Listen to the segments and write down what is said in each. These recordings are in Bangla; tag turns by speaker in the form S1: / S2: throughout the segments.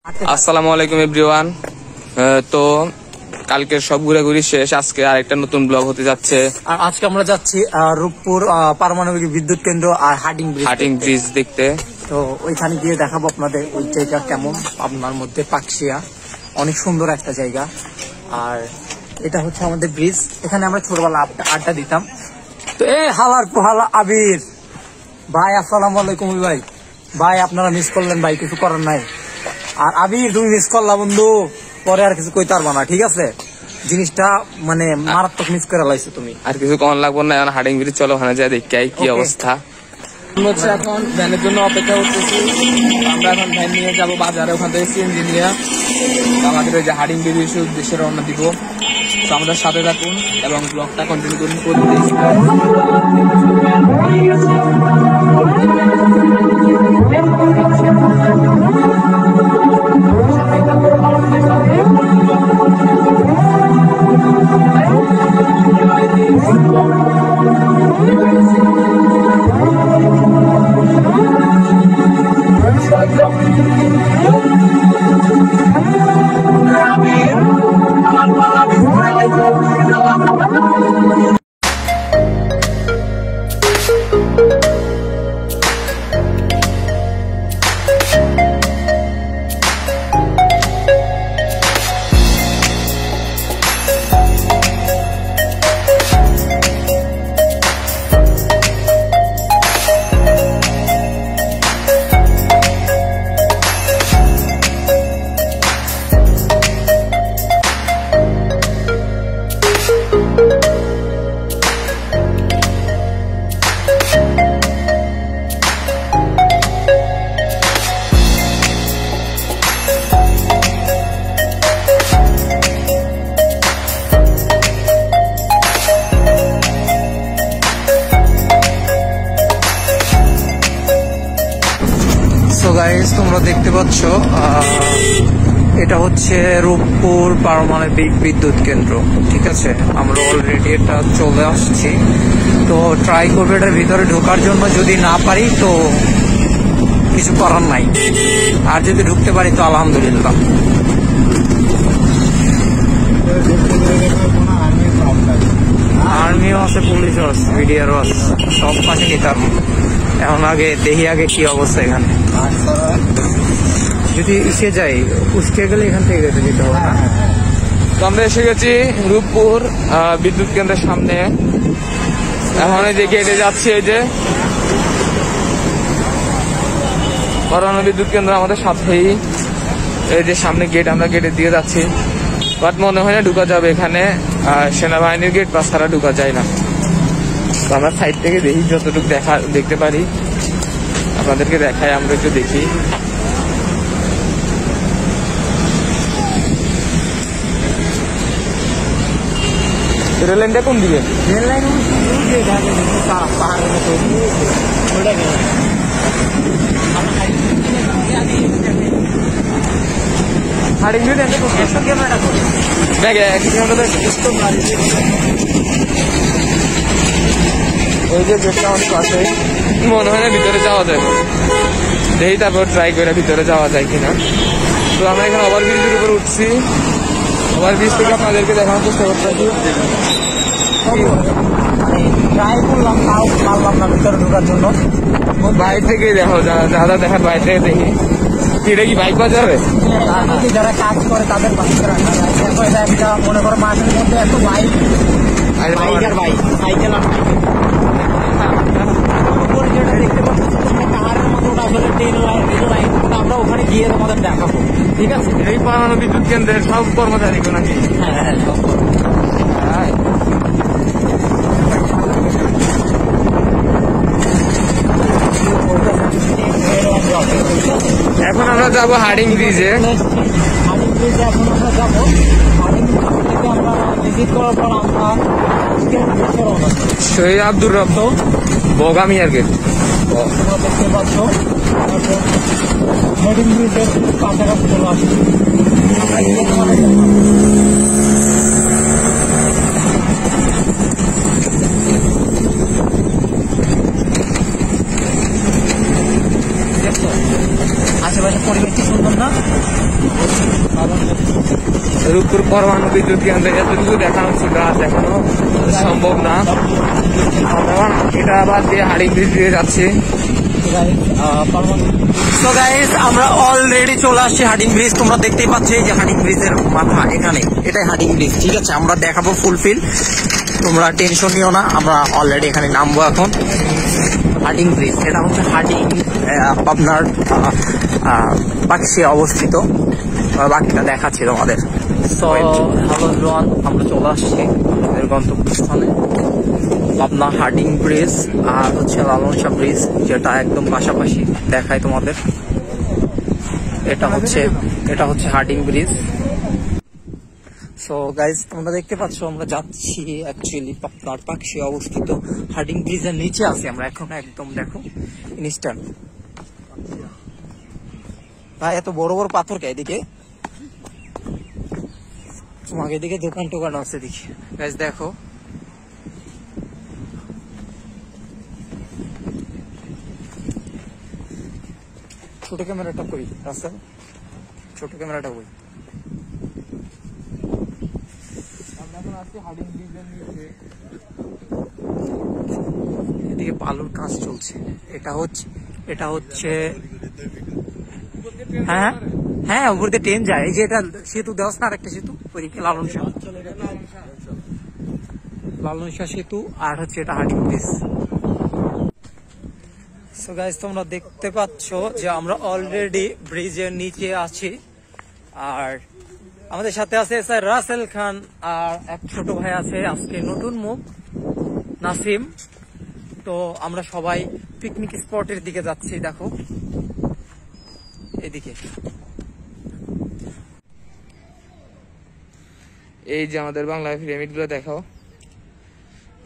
S1: আসসালামু আলাইকুম এভরিওয়ান। তো কালকের সব ঘোরাঘুরি শেষ, আজকে আরেকটা নতুন ব্লগ হতে যাচ্ছে।
S2: আর আজকে আমরা যাচ্ছি রূপপুর পারমাণবিক বিদ্যুৎ কেন্দ্র আর হাটিং ব্রিজ
S1: দেখতে।
S2: তো ওইখানে গিয়ে দেখাবো আপনাদের ওই জায়গা কেমন। আপনার মধ্যে পাকশিয়া অনেক সুন্দর একটা জায়গা। আর এটা হচ্ছে আমাদের ব্রিজ, এখানে আমরা ছোটবেলা আড্ডা দিতাম। তো হালার পোহালা আবির ভাই, আসসালামু আলাইকুম। ভাই ভাই আপনারা মিস করলেন ভাই, কিছু করার নাই। আর আবির তুমি মিস করলা বন্ধু, পরে আর কিছু কইতে পারবা না, ঠিক আছে? জিনিসটা মানে মারাত্মক মিস করে লাইছো তুমি।
S1: আর কিছু কম লাগবো না, এখন হাটিং ব্রিজ চলো, ওখানে যাই দেখি কি অবস্থা। হচ্ছে এখন ভ্যানের জন্য অপেক্ষা করতেছি। আমরা এখন ভ্যান নিয়ে যাবো বাজারে, ওখান থেকে সিএনজি নিয়ে আমাদের ওই যে হাটিং ব্রিজ উদ্দেশ্যে রওনা দিব। তো আমাদের সাথে থাকুন এবং ব্লগটা কন্টিনিউ করুন।
S2: তোমরা দেখতে পাচ্ছ এটা হচ্ছে রূপপুর পারমাণবিক বিদ্যুৎ কেন্দ্র, ঠিক আছে? আমরা অলরেডি এটা চলে আসছি। তো ট্রাই করবো এটার ভিতরে ঢোকার জন্য, যদি না পারি তো কিছু করার নাই, আর যদি ঢুকতে পারি তো আলহামদুলিল্লাহ। আর্মিও আছে, পুলিশও আছে, মিডিয়ারও আছে, সব পাশে নিতাম। এখন আগে দেখি আগে কি অবস্থা এখানে। যদি এসে যাই উস্কে গেলে এখান থেকে যেতে হবে না।
S1: তো আমরা এসে গেছি রূপপুর বিদ্যুৎ কেন্দ্রের সামনে। এখন এই যে গেটে যাচ্ছি, এই যে পারমাণবিক বিদ্যুৎ কেন্দ্র আমাদের সাথেই। এই যে সামনে গেট, আমরা গেটের দিকে যাচ্ছি। বাট মনে হয় না ঢুকা যাবে, এখানে সেনাবাহিনীর গেট পাস ছাড়া ঢুকা যায় না। তো আমরা সাইড থেকে দেখি, যতটুকু দেখতে পারি আপনাদেরকে দেখাই, আমরা একটু দেখি। রেল লাইনটা কোন দিকে?
S2: রেল লাইন
S1: হাটিং ব্রিজ ওই যে গেটটা অনেক পাশে, মনে হয় না ভিতরে যাওয়া যাবে। দেখি তারপর ট্রাই করে ভিতরে যাওয়া যায় কিনা। তো আমরা এখানে ওভারব্রিজের উপর উঠছি, ওভারব্রিজ থেকে আপনাদেরকে দেখানোর চেষ্টা করতেছি।
S2: ট্রাই করলাম, তাও পারলাম না ভিতরে ঢোকার জন্য।
S1: বাইরে থেকেই দেখো, যারা দেখার বাইরে থেকে দেখি। এটা কি বাইক পাওয়া যাবে?
S2: যারা কাজ করে তাদের একটা মনে করো মাঠের মধ্যে এত বাইক, সাইকেল যেটা দেখতে পাচ্ছি পাহাড়ের মতো, আসলে ট্রেন লাইন, রেল লাইন। আমরা ওখানে গিয়ে তোমাদের দেখাবো, ঠিক আছে?
S1: এই পারমাণবিক বিদ্যুৎ কেন্দ্রের সব কর্মচারী নাকি?
S2: হ্যাঁ,
S1: এখন আমরা যাবো হাটিং ব্রিজে।
S2: হাটিং ব্রিজে এখন আমরা যাবো। হাটিং ব্রিজ থেকে আমরা ভিজিট করার পর আমরা
S1: শহীদ আব্দুর রব বগামিয়ার গেট
S2: তোমরা দেখতে পাচ্ছ। হাটিং ব্রিজের কাছাকাছি চলে আসছি। আশেপাশে পরিবেশ কি সুন্দর না?
S1: রূপপুর পরমাণু বিদ্যুৎ কেন্দ্রে এতটুকু দেখানো ছিল, আর দেখানো সম্ভব না। এটা আবার দিয়ে হাডিং ব্রিজ দিয়ে যাচ্ছে।
S2: তো গাইস আমরা অলরেডি চলে আসছি হাডিং ব্রিজ। তোমরা দেখতেই পাচ্ছ এই যে হাডিং ব্রিজের মাথা এখানে, এটাই হাডিং ব্রিজ। ঠিক আছে, আমরা দেখাবো ফুলফিল, তোমরা টেনশন নিও না। আমরা অলরেডি এখানে নামবো এখন। হাডিং ব্রিজ, এটা হচ্ছে হাডিং পাবনার পাকশিয়া অবস্থিত। বাকিটা দেখাচ্ছি তোমাদের। সো হ্যালো এভরিওয়ান, আমরা চলে আসছি আমাদের গন্তব্যস্থানে পাবনা হাডিং ব্রিজ আর হচ্ছে লালন শাহ ব্রিজ, যেটা একদম পাশাপাশি দেখায় তোমাদের। এটা হচ্ছে হাডিং ব্রিজ। সো গাইজ তোমরা দেখতে পাচ্ছ আমরা যাচ্ছি অ্যাকচুয়ালি পাবনার পাকশিয়া অবস্থিত হাডিং ব্রিজের নিচে আছি আমরা এখন। একদম দেখো ইনস্ট্যান্ট ভাই, এত বড় বড় পাথর কে এদিকে? তোমাকে এদিকে দোকান টোকান আছে দেখি। গাইজ দেখো ছোট ক্যামেরাটা কই রাসেল, ছোট ক্যামেরাটা কই? এদিকে বালুর কাজ চলছে। এটা হচ্ছে হ্যাঁ হ্যাঁ, উপর দিয়ে ট্রেন যায়। এই যে এটা সেতু দেওয়া না, আরেকটা সেতু ওইদিকে লালন শাহ সেতু, আর হচ্ছে এটা হাডিং ব্রিজ। সো গাইস তোমরা দেখতে পাচ্ছ যে আমরা অলরেডি ব্রিজের নিচে আছি, আর আমাদের সাথে আছে স্যার রাসেল খান, আর এক ছোট ভাই আছে আজকে নতুন মুখ নাসিম। তো আমরা সবাই পিকনিক স্পটের দিকে যাচ্ছি। দেখো এদিকে,
S1: এই যে আমাদের বাংলায় পিরামিড গুলো দেখাও,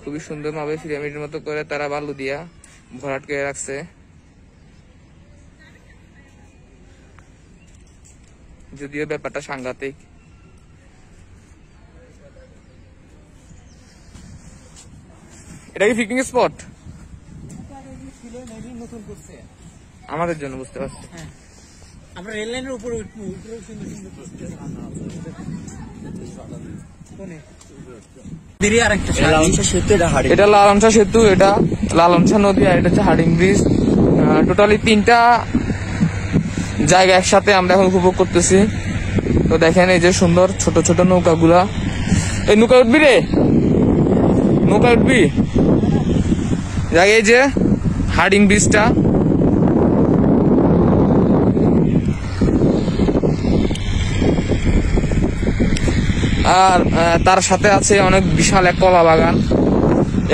S1: খুবই সুন্দর ভাবে পিরামিডের মতো করে তারা বালু দিয়া ভরাট করে রাখছে। যদিও ব্যাপারটা সাংঘাতিক। এটা কি পিকনিক স্পট আমাদের জন্য? বুঝতে পারছি।
S2: আমরা রেল লাইনের উপরে উঠবো।
S1: এটা লালন শাহ সেতু, এটা লালন শাহ নদী, আর এটা হচ্ছে হাডিং ব্রিজ। টোটালি 3টা জায়গা একসাথে আমরা এখন উপভোগ করতেছি। তো দেখেন এই যে সুন্দর ছোট ছোট নৌকাগুলা। এই নৌকা উঠবি রে, নৌকা উঠবি। এই যে হাডিং ব্রিজটা, আর তার সাথে আছে অনেক বিশাল এক কলা বাগান,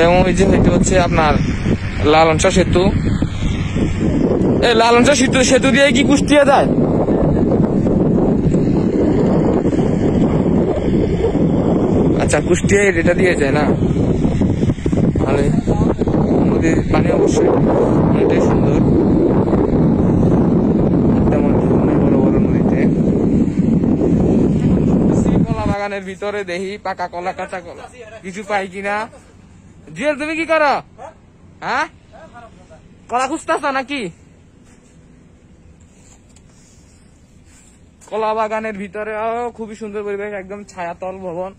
S1: এবং ওই যে এটা হচ্ছে আপনার লালন শাহ সেতু। এই লালন শাহ সেতু দিয়ে কি কুষ্টিয়া যায়? আচ্ছা, কুষ্টিয়া এটা দিয়ে যায় না? ভালোই, নদীর পানি অবশ্যই অনেকটাই সুন্দর, তেমন বড় বড় নদীতে। কলা বাগানের ভিতরে দেখি পাকা কলা কাঁচা কলা কিছু পাই কিনা। জুয়েল তুমি কি করো? হ্যাঁ, কলা খুঁজতেছ নাকি? কলা বাগানের ভিতরে খুবই সুন্দর পরিবেশ, একদম ছায়াতল ভবন।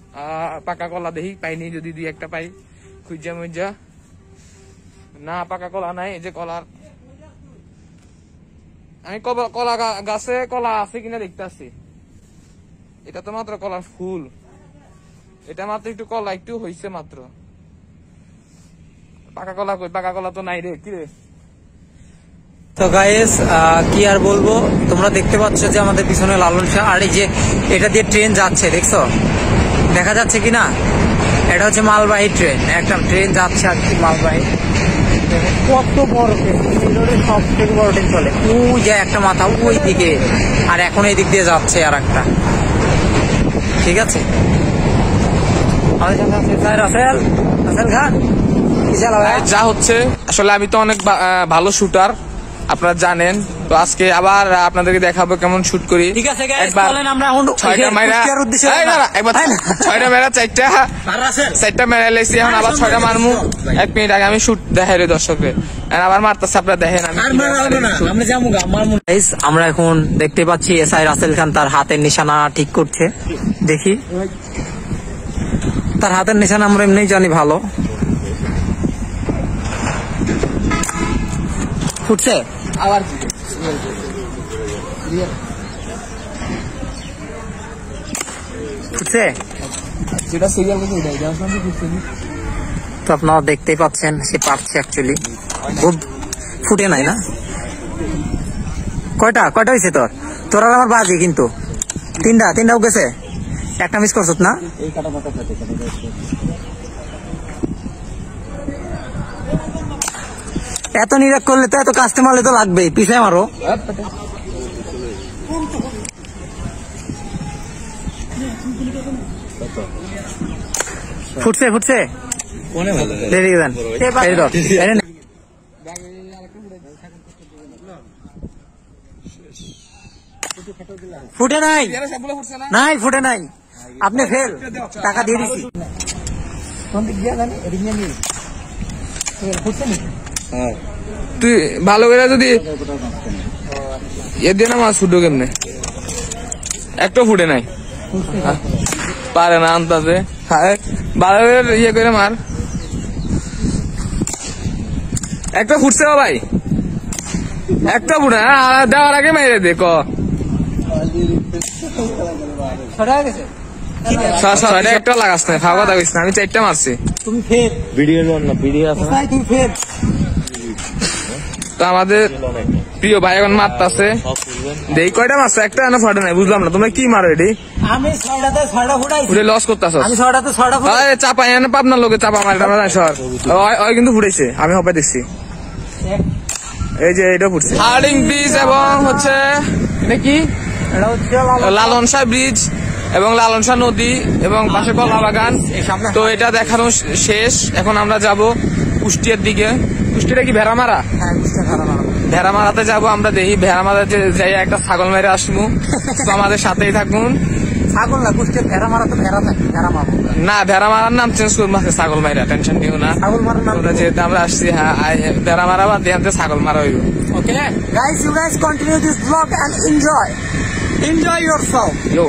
S1: পাকা কলা দেখি পাইনি, যদি 2-1টা পাই খুঁজা মুজা। না, পাকা কলা নাই। এই যে কলার, আমি কলা গাছে কলা আছে কিনা দেখতে আসছি। এটা তো মাত্র কলার ফুল, এটা মাত্র একটু কলা একটু হয়েছে মাত্র। পাকা কলা কই? পাকা কলা তো নাই রে। কি রে?
S2: তো গাইস কি আর বলবো, তোমরা দেখতে পাচ্ছ যে আমাদের পিছনে লালন শাহ, আর এই যে এটা দিয়ে ট্রেন যাচ্ছে, দেখছো? দেখা যাচ্ছে কিনা? এটা হচ্ছে মালবাহী ট্রেন, একটা ট্রেন যাচ্ছে আর কি, মালবাহী। কত বড় ট্রেন, সব থেকে বড় ট্রেন চলে। ওই যে একটা মাথা ওই দিকে, আর এখন এই দিক দিয়ে যাচ্ছে আর একটা। ঠিক আছে, আমাদের সাথে আছে স্যার রাসেল খান।
S1: যা হচ্ছে আসলে আমি তো অনেক ভালো শুটার, আপনারা জানেন। তো আজকে আবার আপনাদেরকে দেখাবো কেমন শুট করি।
S2: ঠিক আছে গাইস, চলেন আমরা এখন
S1: 6টা মেরা, একবার 6টা মেরা 4টা মেরা লেছি, এখন আবার 6টা মারমু। 1 মিনিট আগে আমি শুট দেখাই রে দর্শকদের। আবার মারতেছে, আপনারা দেখেন।
S2: আমরা এখন দেখতে পাচ্ছি এসআই রাসেল খান তার হাতের নিশানা ঠিক করছে। দেখি তার হাতের নিশানা আমরা এমনি জানি ভালো। ফুটছে আবার ফুটছে, তো আপনারা দেখতেই পাচ্ছেন সে পারছে অ্যাকচুয়ালি। খুব ফুটে নাই না? কয়টা হয়েছে তোর? তোর আর আমার বাজি কিন্তু তিনটাও গেছে, একটা মিস করছ না? এত নিরাক করলে তো এত কাস্টে মারলে তো লাগবেই, পিছায় মারো। ফুটছে ফুটে নাই, ফুটে নাই, আপনি ফেল, টাকা দিয়ে দিচ্ছি।
S1: তুই ভালো করে যদি দিয়ে না মাছ ফুটো কেমনে, একটা ফুটে নাই, পারে না আনতে ভালো করে ইয়ে করে মার। একটা ফুটছে ভাই, একটা ফুটে দেওয়ার আগে মেরে দে। একটা লাগাস না, খাওয়া কথা কইস না, আমি 4টা মারছি। তুমি ফের ভিডিও তুমি ফের। তো আমাদের প্রিয় ভাই এখন মারতাছে, দেই কয়টা মারছে, একটা এনে ফাটে নাই, বুঝলাম না তোমরা কি মারো এটি? আমি 6টাতে 6টা ফুটাইছি, লস করতেছ। আমি 6টাতে 6টা ফুটাই চাপা এনে পাবনার লোকে চাপা মারে আমরা সর ওই কিন্তু ফুটাইছে, আমি হবে দেখছি। এই যে এটা ফুটছে হার্ডিং ব্রিজ এবং হচ্ছে এটা কি, এটা হচ্ছে লালন শাহ ব্রিজ এবং লালন শাহ নদী এবং পাশে কলা বাগান। তো এটা দেখানো শেষ, এখন আমরা যাব কুষ্টিয়ার দিকে। কুষ্টিয়াটা কি ভেড়ামারা? ভেড়ামারাতে যাবো আমরা, দেখি ভেড়ামারাতে যাই একটা ছাগল মেরে আসবো। তো আমাদের সাথেই থাকুন। ছাগল না, কুষ্টিয়ার ভেড়ামারা তো ভেড়া থাকে, না ভেড়ামারার নাম চেঞ্জ করবো, ছাগল মারা, টেনশন নিও না। যেহেতু আমরা আসছি, হ্যাঁ ভেড়ামারা বাদ দিয়ে ছাগল মারা হইব। Okay guys, you guys continue this vlog and enjoy yourself. Yo.